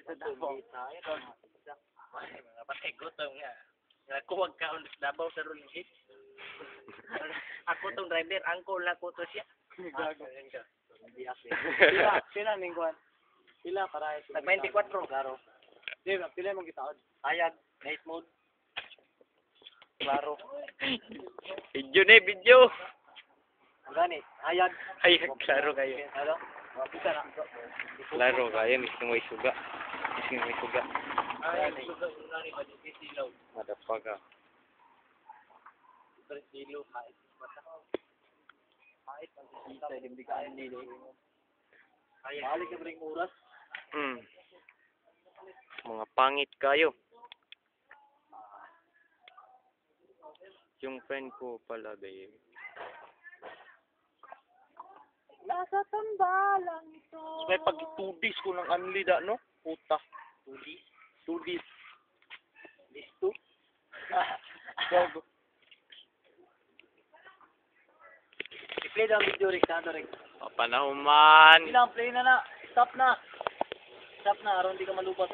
sa Davao. Mga patay gutom nga. Nga kuwag ka ulit Davao sa ron hit. Ako tong driver, angkol na ko to siya. Gago. Pila ning kuan. Pila para Nag 24 garo. Di ba pila mong gitaod? Ayag, night mode. Klaro. Video na video. Gani, ayag. Ay, klaro kayo. Ano? Pisa na. Klaro kayo, mismo may suga. Mismo may suga. Ayag, suga unani ba di silaw. Motherfucker. Silo, hait mata. Hait ang Kita hindi ka nilo. Ayag. Balik ka ring oras. Mga pangit kayo. Yung friend ko pala, babe. Nasa tambalang ito. May pag 2 days ko ng anlida, no? Puta. 2 days. 2 days. Days 2. Gago. I-play daw ang video, Rick. Saan Rick? Panahon man. Ilang play na na. Stop na. Stop na. Aron di ka malubat ha.